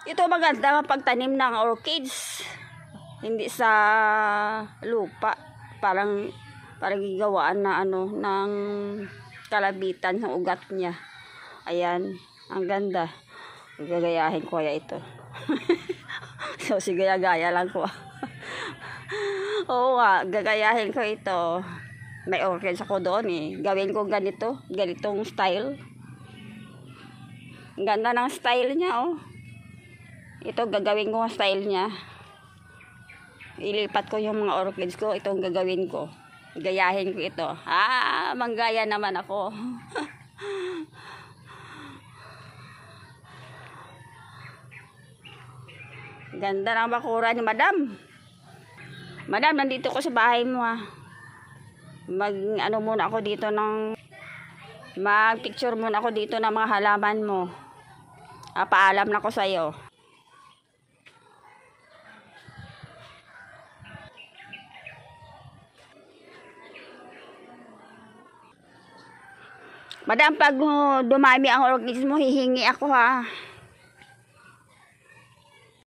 Ito maganda pagtanim ng orchids. Hindi sa lupa. Parang gigawaan na ano ng kalabitan ng ugat niya. Ayan, ang ganda. Gagayahin ko kaya ito. So sige, gaya lang ko. Oo nga, gagayahin ko ito. May orchids ako doon eh. Gawin ko ganitong style. Ang ganda ng style niya oh. Ito gagawin ko ang style niya. Ilipat ko yung mga orchids ko. Itong gagawin ko. Gayahin ko ito. Manggaya naman ako. Ganda ng bakura ni Madam. Madam, nandito ko sa bahay mo ha. Mag-ano muna ako dito ng mag-picture muna ako dito ng mga halaman mo. Paalam na ko sa'yo. Madam, pag dumami ang orchids mo, hihingi ako ha.